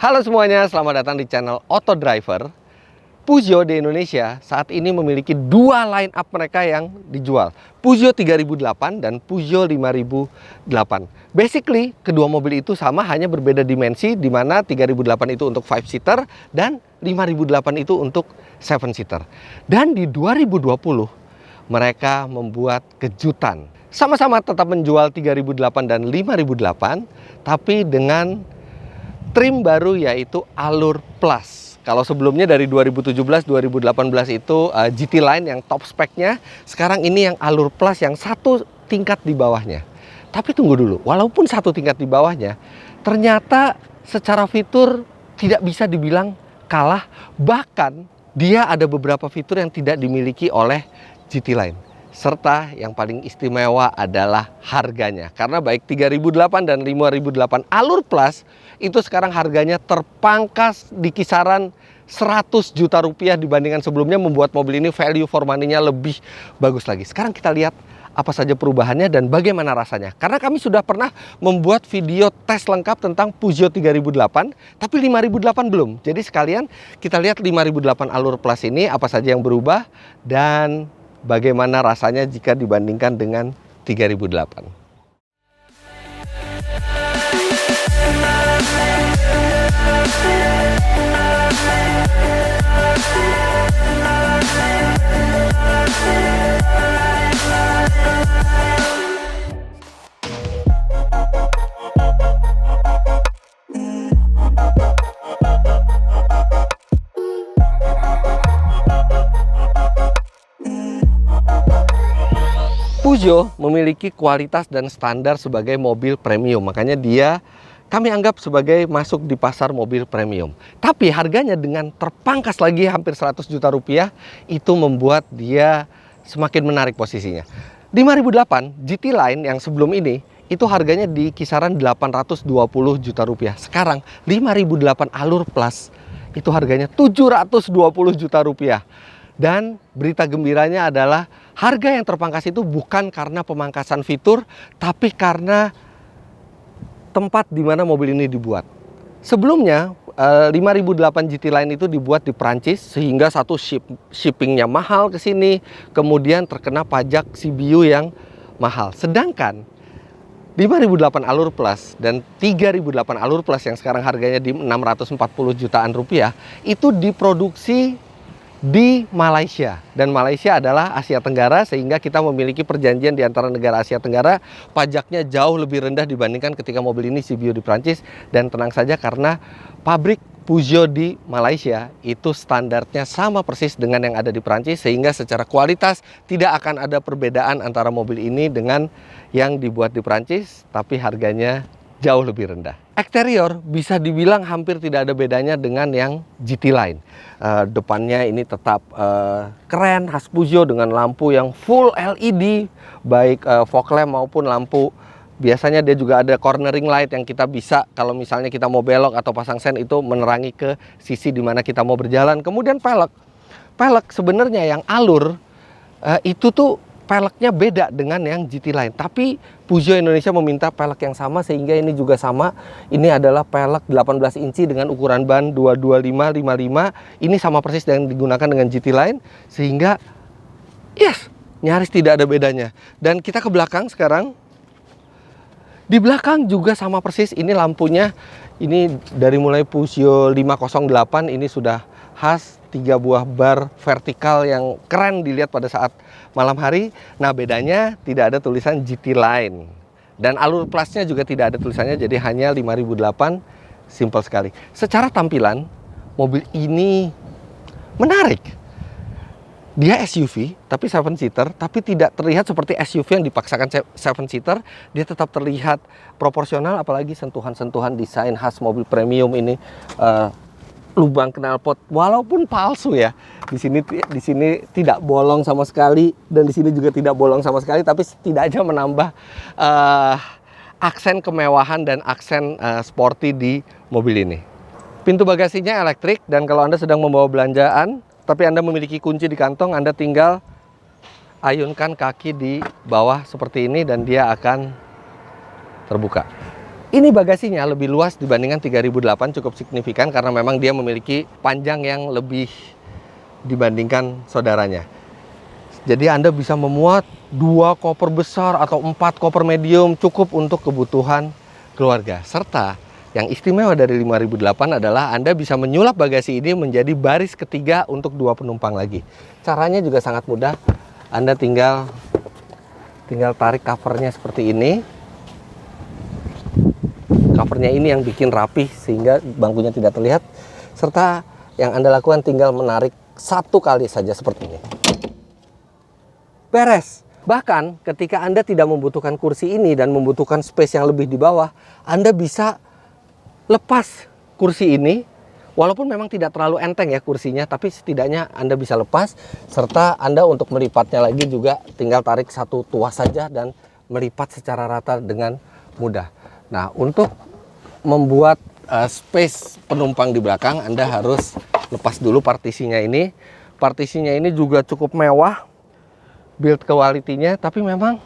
Halo semuanya, selamat datang di channel Auto Driver. Peugeot di Indonesia saat ini memiliki dua line up mereka yang dijual, Peugeot 3008 dan Peugeot 5008. Basically, kedua mobil itu sama, hanya berbeda dimensi, di mana 3008 itu untuk 5-seater dan 5008 itu untuk 7-seater. Dan di 2020, mereka membuat kejutan. Sama-sama tetap menjual 3008 dan 5008, tapi dengan trim baru yaitu Allure Plus. Kalau sebelumnya dari 2017-2018 itu GT Line yang top speknya, sekarang ini yang Allure Plus yang satu tingkat di bawahnya. Tapi tunggu dulu, walaupun satu tingkat di bawahnya, ternyata secara fitur tidak bisa dibilang kalah. Bahkan dia ada beberapa fitur yang tidak dimiliki oleh GT Line. Serta yang paling istimewa adalah harganya. Karena baik 3008 dan 5008 Allure Plus itu sekarang harganya terpangkas di kisaran 100 juta rupiah dibandingkan sebelumnya, membuat mobil ini value for money-nya lebih bagus lagi. Sekarang kita lihat apa saja perubahannya dan bagaimana rasanya. Karena kami sudah pernah membuat video tes lengkap tentang Peugeot 3008, tapi 5008 belum. Jadi sekalian kita lihat 5008 Allure Plus ini apa saja yang berubah dan bagaimana rasanya jika dibandingkan dengan 3008. Peugeot memiliki kualitas dan standar sebagai mobil premium, makanya kami anggap sebagai masuk di pasar mobil premium. Tapi harganya dengan terpangkas lagi hampir 100 juta rupiah, itu membuat dia semakin menarik posisinya. 5008 GT Line yang sebelum ini, itu harganya di kisaran 820 juta rupiah. Sekarang 5008 Allure Plus, itu harganya 720 juta rupiah. Dan berita gembiranya adalah harga yang terpangkas itu bukan karena pemangkasan fitur, tapi karena tempat di mana mobil ini dibuat. Sebelumnya 5008 GT Line itu dibuat di Prancis, sehingga satu shippingnya mahal ke sini, kemudian terkena pajak CBU yang mahal. Sedangkan 5008 Allure Plus dan 3008 Allure Plus yang sekarang harganya di 640 jutaan rupiah itu diproduksi di Malaysia, dan Malaysia adalah Asia Tenggara, sehingga kita memiliki perjanjian di antara negara Asia Tenggara, pajaknya jauh lebih rendah dibandingkan ketika mobil ini CBU di Prancis. Dan tenang saja, karena pabrik Peugeot di Malaysia itu standarnya sama persis dengan yang ada di Prancis, sehingga secara kualitas tidak akan ada perbedaan antara mobil ini dengan yang dibuat di Prancis, tapi harganya jauh lebih rendah. Eksterior bisa dibilang hampir tidak ada bedanya dengan yang GT Line. Depannya ini tetap keren, khas Peugeot dengan lampu yang full LED, baik fog lamp maupun lampu. Biasanya dia juga ada cornering light yang kita bisa, kalau misalnya kita mau belok atau pasang sen, itu menerangi ke sisi di mana kita mau berjalan. Kemudian pelek sebenarnya yang Allure itu tuh peleknya beda dengan yang GT Line, tapi Peugeot Indonesia meminta pelek yang sama, sehingga ini juga sama. Ini adalah pelek 18 inci dengan ukuran ban 225/55. Ini sama persis yang digunakan dengan GT Line, sehingga yes, nyaris tidak ada bedanya. Dan kita ke belakang sekarang. Di belakang juga sama persis, ini lampunya, ini dari mulai Peugeot 508 ini sudah khas, 3 buah bar vertikal yang keren dilihat pada saat malam hari. Nah, bedanya tidak ada tulisan GT Line. Dan Allure Plus-nya juga tidak ada tulisannya, jadi hanya 5008, simple sekali. Secara tampilan, mobil ini menarik. Dia SUV, tapi 7-seater, tapi tidak terlihat seperti SUV yang dipaksakan 7-seater. Dia tetap terlihat proporsional, apalagi sentuhan-sentuhan desain khas mobil premium ini. Lubang knalpot walaupun palsu ya, di sini tidak bolong sama sekali, dan di sini juga tidak bolong sama sekali, tapi setidaknya menambah aksen kemewahan dan aksen sporty di mobil ini. Pintu bagasinya elektrik, dan kalau Anda sedang membawa belanjaan tapi Anda memiliki kunci di kantong, Anda tinggal ayunkan kaki di bawah seperti ini dan dia akan terbuka. Ini bagasinya lebih luas dibandingkan 3008, cukup signifikan karena memang dia memiliki panjang yang lebih dibandingkan saudaranya. Jadi Anda bisa memuat 2 koper besar atau 4 koper medium, cukup untuk kebutuhan keluarga. Serta yang istimewa dari 5008 adalah Anda bisa menyulap bagasi ini menjadi baris ketiga untuk 2 penumpang lagi. Caranya juga sangat mudah. Anda tinggal tarik covernya seperti ini. Covernya ini yang bikin rapi sehingga bangkunya tidak terlihat. Serta yang Anda lakukan tinggal menarik 1 kali saja seperti ini. Beres. Bahkan ketika Anda tidak membutuhkan kursi ini dan membutuhkan space yang lebih di bawah, Anda bisa lepas kursi ini. Walaupun memang tidak terlalu enteng ya kursinya, tapi setidaknya Anda bisa lepas. Serta Anda untuk melipatnya lagi juga tinggal tarik 1 tuas saja dan melipat secara rata dengan mudah. Nah, untuk membuat space penumpang di belakang, Anda harus lepas dulu partisinya ini. Partisinya ini juga cukup mewah, build quality-nya, tapi memang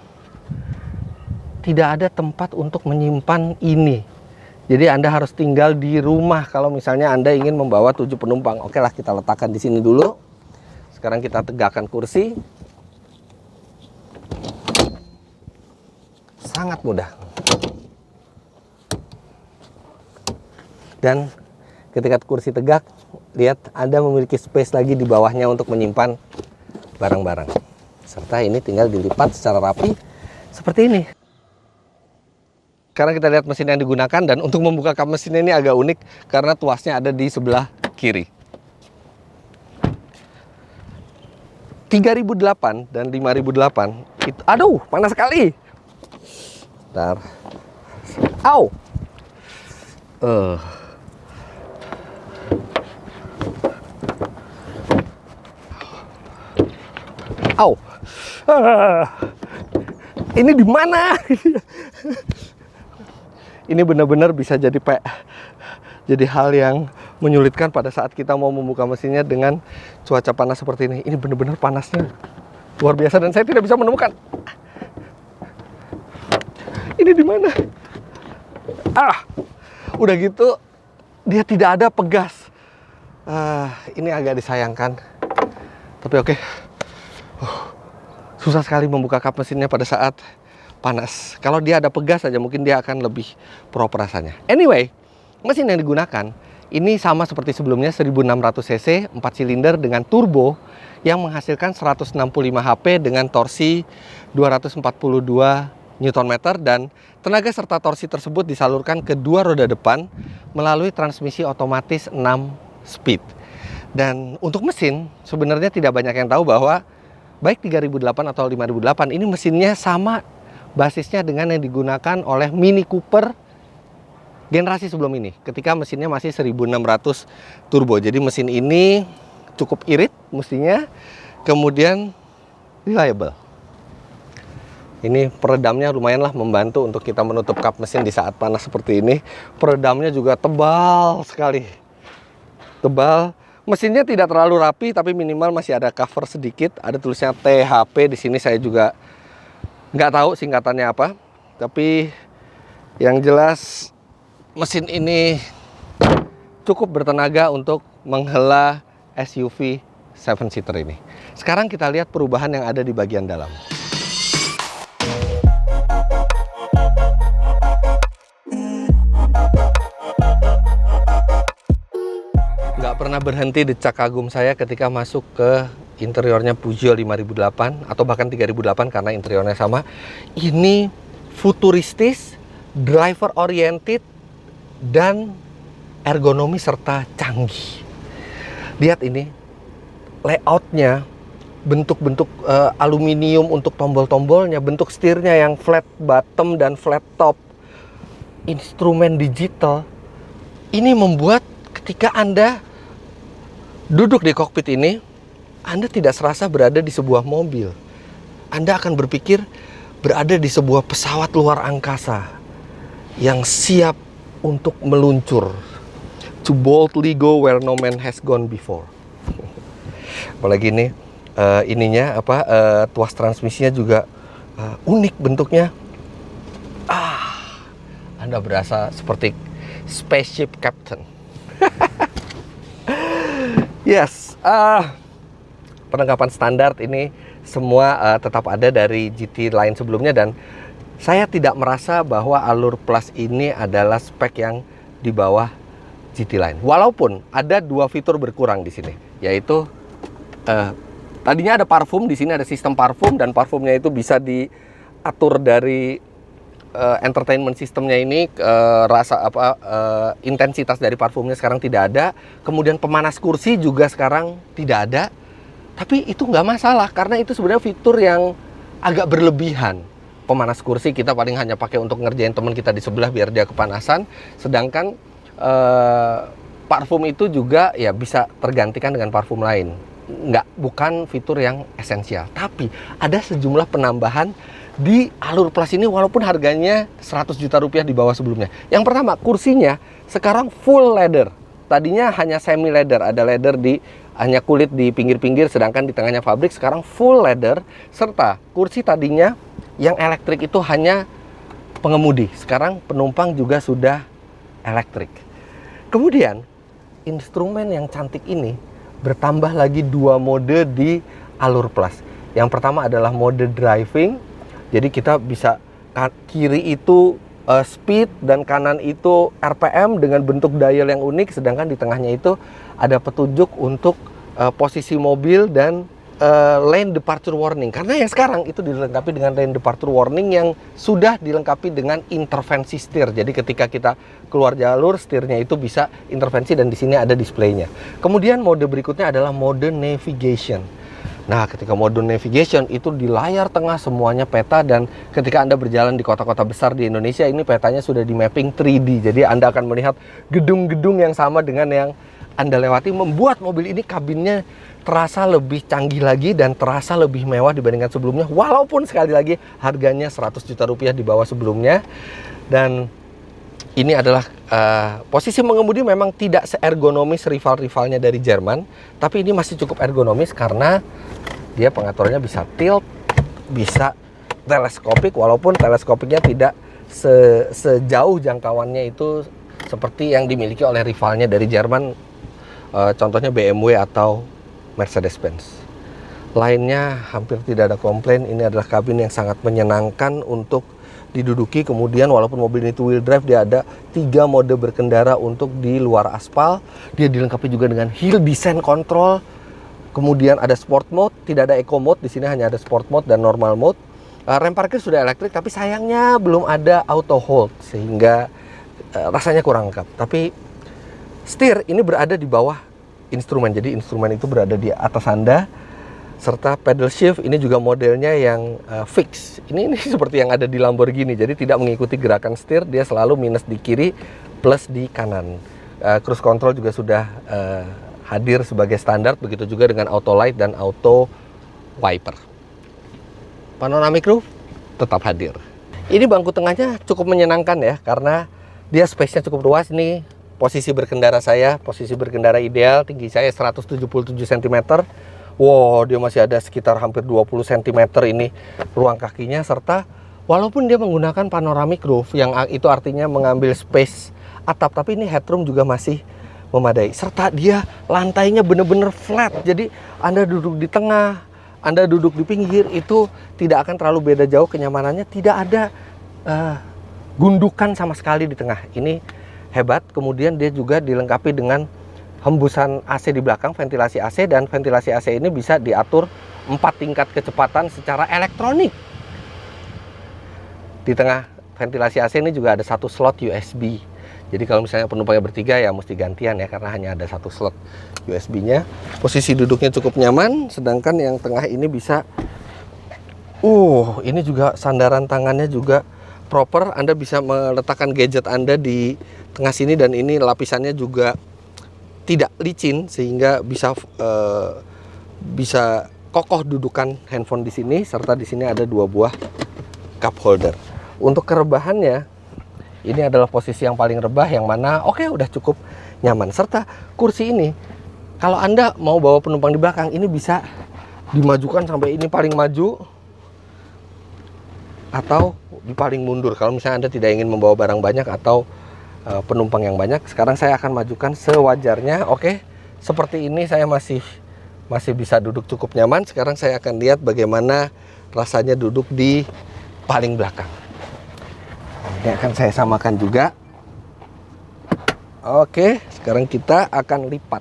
tidak ada tempat untuk menyimpan ini. Jadi Anda harus tinggal di rumah kalau misalnya Anda ingin membawa 7 penumpang. Oke lah, kita letakkan di sini dulu. Sekarang kita tegakkan kursi. Sangat mudah. Dan ketika kursi tegak, lihat Anda memiliki space lagi di bawahnya untuk menyimpan barang-barang. Serta ini tinggal dilipat secara rapi seperti ini. Sekarang kita lihat mesin yang digunakan, dan untuk membuka kap mesinnya ini agak unik karena tuasnya ada di sebelah kiri. 3008 dan 5008 itu, aduh panas sekali. Bentar. Au. Au. Ini di mana? Ini benar-benar bisa jadi hal yang menyulitkan pada saat kita mau membuka mesinnya dengan cuaca panas seperti ini. Ini benar-benar panasnya luar biasa dan saya tidak bisa menemukan. Ini di mana? Udah gitu dia tidak ada pegas. Ini agak disayangkan. Tapi oke. Susah sekali membuka kap mesinnya pada saat panas. Kalau dia ada pegas saja mungkin dia akan lebih proper rasanya. Anyway, mesin yang digunakan ini sama seperti sebelumnya, 1600 cc, 4 silinder dengan turbo yang menghasilkan 165 HP dengan torsi 242 Nm, dan tenaga serta torsi tersebut disalurkan ke 2 roda depan melalui transmisi otomatis 6 speed. Dan untuk mesin sebenarnya tidak banyak yang tahu bahwa baik 3008 atau 5008 ini mesinnya sama basisnya dengan yang digunakan oleh Mini Cooper generasi sebelum ini, ketika mesinnya masih 1600 turbo. Jadi mesin ini cukup irit mestinya, kemudian reliable. Ini peredamnya lumayanlah membantu untuk kita menutup kap mesin di saat panas seperti ini. Peredamnya juga tebal sekali. Tebal. Mesinnya tidak terlalu rapi, tapi minimal masih ada cover sedikit. Ada tulisnya THP di sini, saya juga nggak tahu singkatannya apa. Tapi yang jelas mesin ini cukup bertenaga untuk menghela SUV 7-seater ini. Sekarang kita lihat perubahan yang ada di bagian dalam. Nggak pernah berhenti decak kagum saya ketika masuk ke interiornya Peugeot 5008 atau bahkan 3008 karena interiornya sama. Ini futuristis, driver oriented, dan ergonomi serta canggih. Lihat ini layoutnya, bentuk-bentuk aluminium untuk tombol-tombolnya, bentuk setirnya yang flat bottom dan flat top, instrumen digital. Ini membuat ketika Anda duduk di kokpit ini, Anda tidak serasa berada di sebuah mobil. Anda akan berpikir berada di sebuah pesawat luar angkasa yang siap untuk meluncur. To boldly go where no man has gone before. Apalagi ini tuas transmisinya juga unik bentuknya. Anda Anda berasa seperti spaceship captain. Yes, perlengkapan standar ini semua tetap ada dari GT line sebelumnya, dan saya tidak merasa bahwa Allure Plus ini adalah spek yang di bawah GT line. Walaupun ada dua fitur berkurang di sini, yaitu tadinya ada parfum, di sini ada sistem parfum, dan parfumnya itu bisa diatur dari entertainment sistemnya ini, intensitas dari parfumnya sekarang tidak ada. Kemudian pemanas kursi juga sekarang tidak ada. Tapi itu nggak masalah, karena itu sebenarnya fitur yang agak berlebihan. Pemanas kursi kita paling hanya pakai untuk ngerjain teman kita di sebelah biar dia kepanasan. Sedangkan parfum itu juga ya bisa tergantikan dengan parfum lain. Bukan fitur yang esensial. Tapi ada sejumlah penambahan di Allure Plus ini walaupun harganya 100 juta rupiah di bawah sebelumnya. Yang pertama, kursinya sekarang full leather. Tadinya hanya semi leather, ada leather hanya kulit di pinggir-pinggir, sedangkan di tengahnya fabrik. Sekarang full leather, serta kursi tadinya yang elektrik itu hanya pengemudi. Sekarang penumpang juga sudah elektrik. Kemudian instrumen yang cantik ini bertambah lagi 2 mode di Allure Plus. Yang pertama adalah mode driving. Jadi kita bisa kiri itu speed dan kanan itu RPM dengan bentuk dial yang unik, sedangkan di tengahnya itu ada petunjuk untuk posisi mobil dan lane departure warning. Karena yang sekarang itu dilengkapi dengan lane departure warning yang sudah dilengkapi dengan intervensi setir. Jadi ketika kita keluar jalur, setirnya itu bisa intervensi dan di sini ada displaynya. Kemudian mode berikutnya adalah mode navigation. Nah, ketika mode navigation itu di layar tengah semuanya peta, dan ketika Anda berjalan di kota-kota besar di Indonesia, ini petanya sudah di mapping 3D. Jadi Anda akan melihat gedung-gedung yang sama dengan yang Anda lewati, membuat mobil ini kabinnya terasa lebih canggih lagi dan terasa lebih mewah dibandingkan sebelumnya. Walaupun sekali lagi harganya 100 juta rupiah di bawah sebelumnya. Dan ini adalah posisi mengemudi memang tidak seergonomis rival-rivalnya dari Jerman, tapi ini masih cukup ergonomis karena dia pengaturannya bisa tilt, bisa teleskopik, walaupun teleskopiknya tidak sejauh jangkauannya itu seperti yang dimiliki oleh rivalnya dari Jerman, contohnya BMW atau Mercedes-Benz. Lainnya hampir tidak ada komplain. Ini adalah kabin yang sangat menyenangkan untuk diduduki. Kemudian walaupun mobil ini two wheel drive, dia ada 3 mode berkendara untuk di luar aspal. Dia dilengkapi juga dengan hill descent control. Kemudian ada sport mode, tidak ada eco mode. Di sini hanya ada sport mode dan normal mode. Rem parkir sudah elektrik, tapi sayangnya belum ada auto hold sehingga rasanya kurang lengkap. Tapi setir ini berada di bawah instrumen. Jadi instrumen itu berada di atas Anda. Serta pedal shift ini juga modelnya yang fix. Ini seperti yang ada di Lamborghini. Jadi tidak mengikuti gerakan setir, dia selalu minus di kiri, plus di kanan. Cruise control juga sudah hadir sebagai standar. Begitu juga dengan auto light dan auto wiper. Panoramic roof tetap hadir. Ini bangku tengahnya cukup menyenangkan ya, karena dia space-nya cukup luas. Ini posisi berkendara saya, posisi berkendara ideal. Tinggi saya 177 cm. Wow, dia masih ada sekitar hampir 20 cm ini ruang kakinya. Serta walaupun dia menggunakan panoramic roof, yang itu artinya mengambil space atap, tapi ini headroom juga masih memadai. Serta dia lantainya benar-benar flat. Jadi Anda duduk di tengah, Anda duduk di pinggir, itu tidak akan terlalu beda jauh kenyamanannya. Tidak ada gundukan sama sekali di tengah. Ini hebat. Kemudian dia juga dilengkapi dengan hembusan AC di belakang, ventilasi AC, dan ventilasi AC ini bisa diatur 4 tingkat kecepatan secara elektronik. Di tengah ventilasi AC ini juga ada 1 slot USB. Jadi kalau misalnya penumpangnya bertiga ya mesti gantian ya, karena hanya ada 1 slot USB-nya. Posisi duduknya cukup nyaman, sedangkan yang tengah ini bisa ini juga sandaran tangannya juga proper. Anda bisa meletakkan gadget Anda di tengah sini, dan ini lapisannya juga tidak licin sehingga bisa kokoh dudukan handphone di sini. Serta di sini ada 2 buah cup holder. Untuk kerebahannya, ini adalah posisi yang paling rebah, yang mana udah cukup nyaman. Serta kursi ini, kalau Anda mau bawa penumpang di belakang, ini bisa dimajukan sampai ini paling maju, atau di paling mundur. Kalau misalnya Anda tidak ingin membawa barang banyak atau penumpang yang banyak. Sekarang saya akan majukan sewajarnya. Oke, seperti ini saya masih bisa duduk cukup nyaman. Sekarang saya akan lihat bagaimana rasanya duduk di paling belakang. Ini akan saya samakan juga. Oke, sekarang kita akan lipat.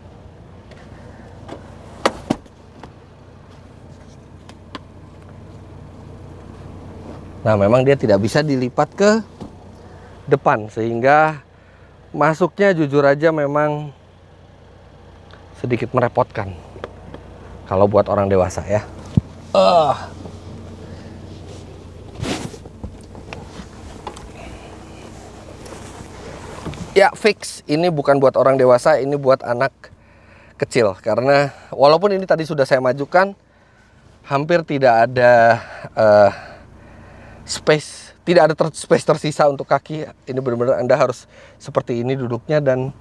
Nah, memang dia tidak bisa dilipat ke depan, sehingga masuknya jujur aja memang sedikit merepotkan kalau buat orang dewasa ya. Ya fix, ini bukan buat orang dewasa, ini buat anak kecil. Karena walaupun ini tadi sudah saya majukan, hampir tidak ada space, tidak ada space tersisa untuk kaki. Ini benar-benar Anda harus seperti ini duduknya, dan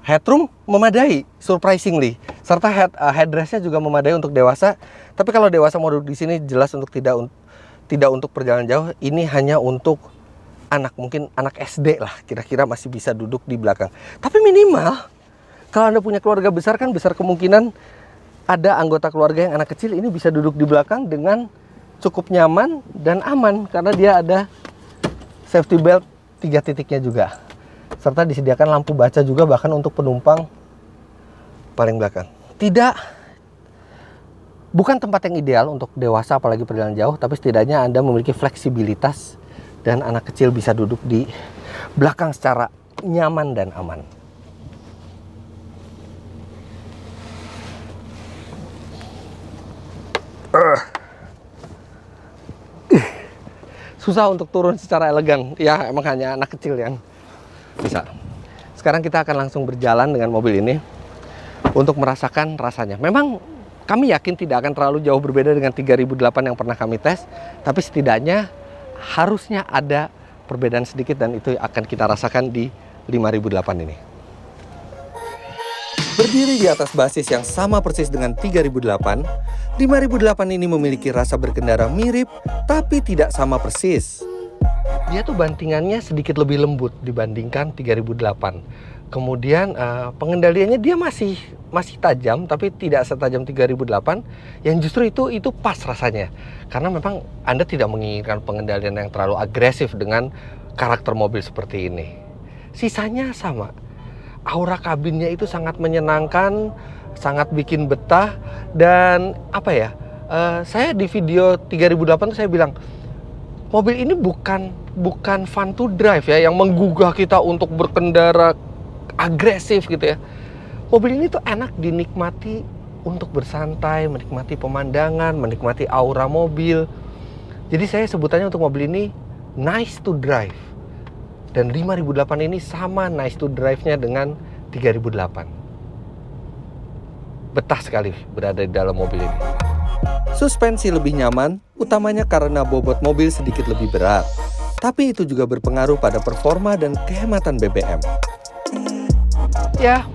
headroom memadai, surprisingly. Serta headrestnya juga memadai untuk dewasa. Tapi kalau dewasa mau duduk di sini, jelas untuk tidak untuk perjalanan jauh. Ini hanya untuk anak, mungkin anak SD lah, kira-kira masih bisa duduk di belakang. Tapi minimal, kalau Anda punya keluarga besar, kan besar kemungkinan ada anggota keluarga yang anak kecil ini bisa duduk di belakang dengan cukup nyaman dan aman, karena dia ada safety belt 3 titiknya juga, serta disediakan lampu baca juga bahkan untuk penumpang paling belakang. Bukan tempat yang ideal untuk dewasa apalagi perjalanan jauh, tapi setidaknya Anda memiliki fleksibilitas dan anak kecil bisa duduk di belakang secara nyaman dan aman. Susah untuk turun secara elegan. Ya, emang hanya anak kecil yang bisa. Sekarang kita akan langsung berjalan dengan mobil ini untuk merasakan rasanya. Memang kami yakin tidak akan terlalu jauh berbeda dengan 3008 yang pernah kami tes, tapi setidaknya harusnya ada perbedaan sedikit, dan itu akan kita rasakan di 5008 ini. Berdiri di atas basis yang sama persis dengan 3008, 5008 ini memiliki rasa berkendara mirip tapi tidak sama persis. Dia tuh bantingannya sedikit lebih lembut dibandingkan 3008. Kemudian pengendaliannya dia masih tajam, tapi tidak setajam 3008, yang justru itu pas rasanya. Karena memang Anda tidak menginginkan pengendalian yang terlalu agresif dengan karakter mobil seperti ini. Sisanya sama. Aura kabinnya itu sangat menyenangkan, sangat bikin betah, dan saya di video 3008 saya bilang, mobil ini bukan fun to drive ya, yang menggugah kita untuk berkendara agresif gitu ya. Mobil ini tuh enak dinikmati untuk bersantai, menikmati pemandangan, menikmati aura mobil. Jadi saya sebutannya untuk mobil ini nice to drive. Dan 5008 ini sama nice to drive-nya dengan 3008. Betah sekali berada di dalam mobil ini. Suspensi lebih nyaman, utamanya karena bobot mobil sedikit lebih berat. Tapi itu juga berpengaruh pada performa dan kehematan BBM. Ya,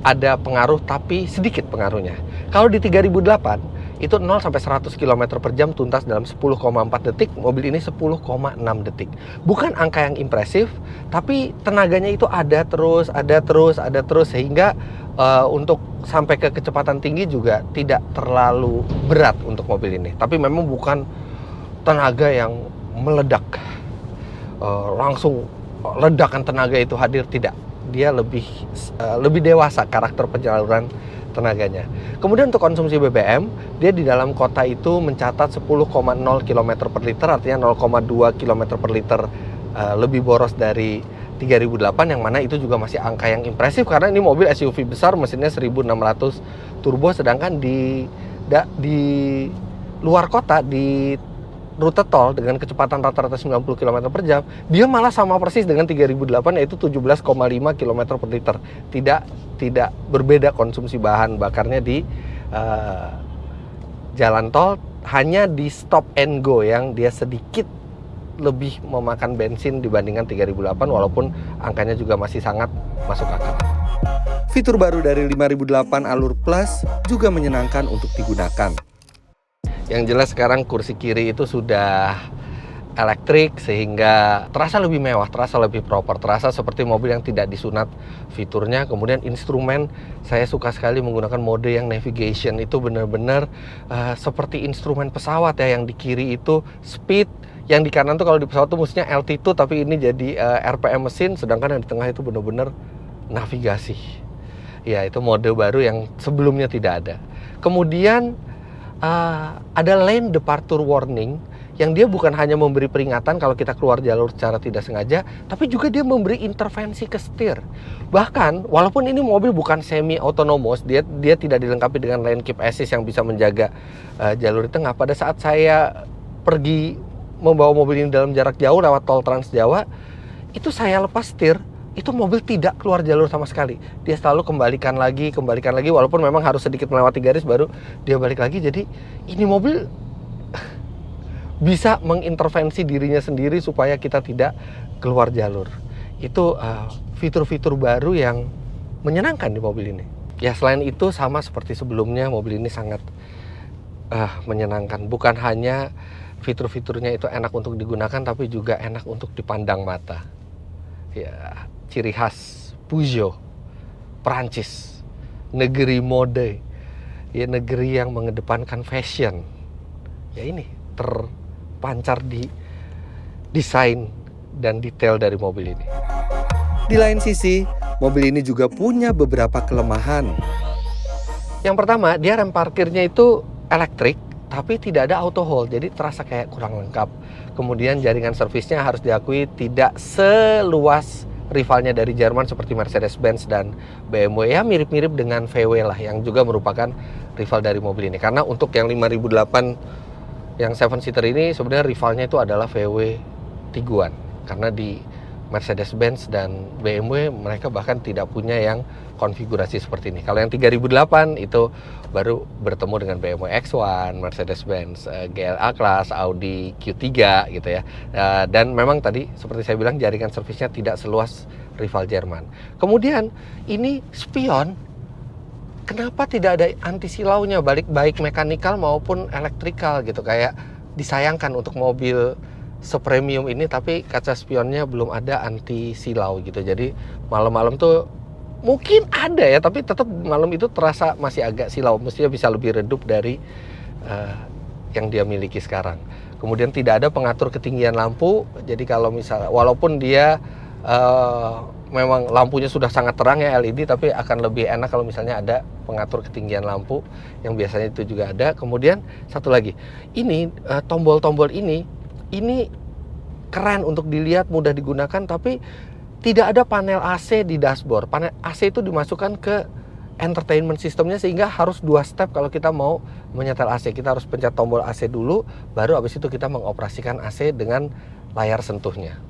ada pengaruh tapi sedikit pengaruhnya. Kalau di 3008 itu 0 sampai 100 km per jam tuntas dalam 10,4 detik, mobil ini 10,6 detik. Bukan angka yang impresif, tapi tenaganya itu ada terus sehingga untuk sampai ke kecepatan tinggi juga tidak terlalu berat untuk mobil ini. Tapi memang bukan tenaga yang meledak. Langsung ledakan tenaga itu hadir, tidak. Dia lebih dewasa karakter penyaluran tenaganya. Kemudian untuk konsumsi BBM, dia di dalam kota itu mencatat 10,0 km per liter, artinya 0,2 km per liter lebih boros dari 3008, yang mana itu juga masih angka yang impresif karena ini mobil SUV besar, mesinnya 1600 turbo, sedangkan di luar kota di rute tol dengan kecepatan rata-rata 90 km per jam, dia malah sama persis dengan 3008, yaitu 17,5 km per liter. Tidak berbeda konsumsi bahan bakarnya di jalan tol, hanya di stop and go yang dia sedikit lebih memakan bensin dibandingkan 3008, walaupun angkanya juga masih sangat masuk akal. Fitur baru dari 5008 Allure Plus juga menyenangkan untuk digunakan. Yang jelas sekarang kursi kiri itu sudah elektrik sehingga terasa lebih mewah, terasa lebih proper, terasa seperti mobil yang tidak disunat fiturnya. Kemudian instrumen, saya suka sekali menggunakan mode yang navigation, itu benar-benar seperti instrumen pesawat ya, yang di kiri itu speed, yang di kanan tuh kalau di pesawat tuh mestinya altitude, tapi ini jadi RPM mesin, sedangkan yang di tengah itu benar-benar navigasi. Ya, itu mode baru yang sebelumnya tidak ada. Kemudian ada lane departure warning, yang dia bukan hanya memberi peringatan kalau kita keluar jalur secara tidak sengaja, tapi juga dia memberi intervensi ke setir. Bahkan, walaupun ini mobil bukan semi autonomous, dia tidak dilengkapi dengan lane keep assist yang bisa menjaga jalur di tengah. Pada saat saya pergi membawa mobil ini dalam jarak jauh lewat tol Trans Jawa, itu saya lepas setir, itu mobil tidak keluar jalur sama sekali. Dia selalu kembalikan lagi, walaupun memang harus sedikit melewati garis baru dia balik lagi. Jadi ini mobil bisa mengintervensi dirinya sendiri supaya kita tidak keluar jalur. Itu fitur-fitur baru yang menyenangkan di mobil ini. Ya, selain itu sama seperti sebelumnya, mobil ini sangat menyenangkan. Bukan hanya fitur-fiturnya itu enak untuk digunakan, tapi juga enak untuk dipandang mata. Ya, ciri khas Peugeot, Prancis, negeri mode, ya negeri yang mengedepankan fashion. Ya ini terpancar di desain dan detail dari mobil ini. Di lain sisi, mobil ini juga punya beberapa kelemahan. Yang pertama, dia rem parkirnya itu elektrik, tapi tidak ada auto hold, jadi terasa kayak kurang lengkap. Kemudian jaringan servisnya harus diakui tidak seluas rivalnya dari Jerman seperti Mercedes-Benz dan BMW. Ya mirip-mirip dengan VW lah, yang juga merupakan rival dari mobil ini. Karena untuk yang 5008 yang 7-seater ini sebenarnya rivalnya itu adalah VW Tiguan. Karena di Mercedes-Benz dan BMW mereka bahkan tidak punya yang konfigurasi seperti ini. Kalau yang 3008 itu baru bertemu dengan BMW X1, Mercedes-Benz GLA Class, Audi Q3 gitu ya. Dan memang tadi seperti saya bilang jaringan servisnya tidak seluas rival Jerman. Kemudian ini spion, kenapa tidak ada anti silaunya, baik mekanikal maupun elektrikal gitu. Kayak disayangkan untuk mobil sepremium ini, tapi kaca spionnya belum ada anti silau gitu. Jadi malam-malam tuh mungkin ada ya, tapi tetap malam itu terasa masih agak silau. Mestinya bisa lebih redup dari yang dia miliki sekarang. Kemudian tidak ada pengatur ketinggian lampu. Jadi kalau misalnya, walaupun dia memang lampunya sudah sangat terang ya LED, tapi akan lebih enak kalau misalnya ada pengatur ketinggian lampu yang biasanya itu juga ada. Kemudian satu lagi, ini tombol-tombol ini keren untuk dilihat, mudah digunakan, tapi tidak ada panel AC di dashboard. Panel AC itu dimasukkan ke entertainment systemnya, sehingga harus 2 step kalau kita mau menyetel AC. Kita harus pencet tombol AC dulu, baru habis itu kita mengoperasikan AC dengan layar sentuhnya.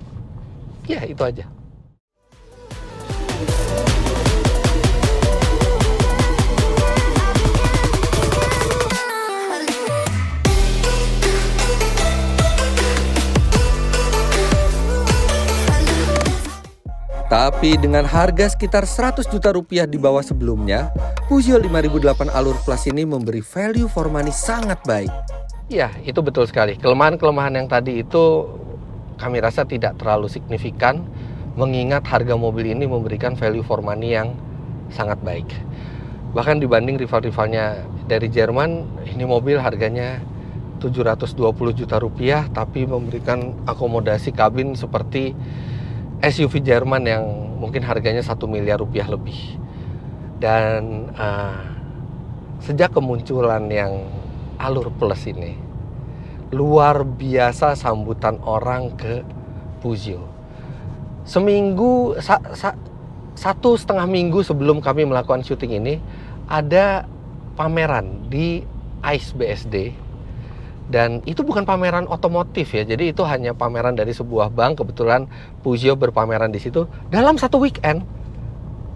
Ya, itu aja. Tapi dengan harga sekitar 100 juta rupiah di bawah sebelumnya, Peugeot 5008 Allure Plus ini memberi value for money sangat baik. Ya, itu betul sekali. Kelemahan-kelemahan yang tadi itu kami rasa tidak terlalu signifikan, mengingat harga mobil ini memberikan value for money yang sangat baik. Bahkan dibanding rival-rivalnya dari Jerman, ini mobil harganya 720 juta rupiah, tapi memberikan akomodasi kabin seperti SUV Jerman yang mungkin harganya 1 miliar rupiah lebih. Dan sejak kemunculan yang Allure Plus ini, luar biasa sambutan orang ke Peugeot. Seminggu, 1,5 minggu sebelum kami melakukan syuting ini, ada pameran di ICE BSD. Dan itu bukan pameran otomotif ya, jadi itu hanya pameran dari sebuah bank. Kebetulan Peugeot berpameran di situ. Dalam satu weekend,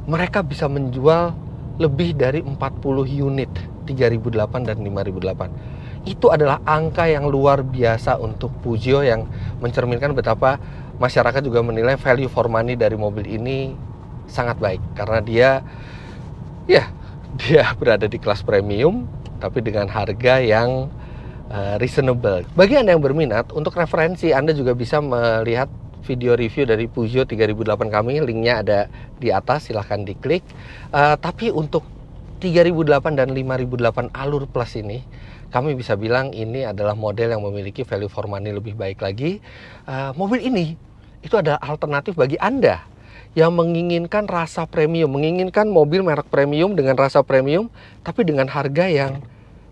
mereka bisa menjual lebih dari 40 unit 3008 dan 5008. Itu adalah angka yang luar biasa untuk Peugeot, yang mencerminkan betapa masyarakat juga menilai value for money dari mobil ini sangat baik. Karena dia berada di kelas premium, tapi dengan harga yang reasonable. Bagi Anda yang berminat, untuk referensi Anda juga bisa melihat video review dari Peugeot 3008 kami, linknya ada di atas, silahkan diklik. Tapi untuk 3008 dan 5008 Allure Plus ini, kami bisa bilang ini adalah model yang memiliki value for money lebih baik lagi. Mobil ini itu adalah alternatif bagi Anda yang menginginkan rasa premium, menginginkan mobil merek premium dengan rasa premium, tapi dengan harga yang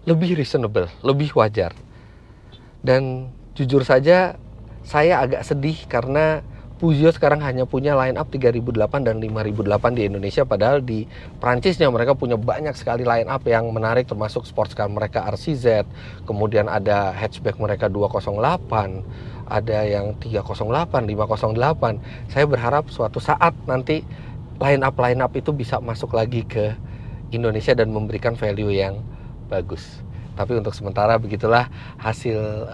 lebih reasonable, lebih wajar. Dan jujur saja, saya agak sedih karena Peugeot sekarang hanya punya line up 3008 dan 5008 di Indonesia, padahal di Prancisnya mereka punya banyak sekali line up yang menarik, termasuk sports car mereka RCZ, kemudian ada hatchback mereka 208, ada yang 308, 508. Saya berharap suatu saat nanti line up itu bisa masuk lagi ke Indonesia dan memberikan value yang bagus. Tapi untuk sementara begitulah hasil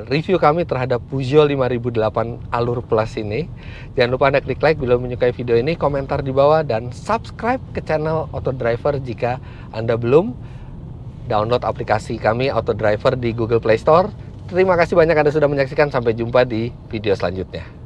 review kami terhadap Peugeot 5008 Allure Plus ini. Jangan lupa Anda klik like bila menyukai video ini, komentar di bawah, dan subscribe ke channel Auto Driver jika Anda belum. Download aplikasi kami Auto Driver di Google Play Store. Terima kasih banyak Anda sudah menyaksikan, sampai jumpa di video selanjutnya.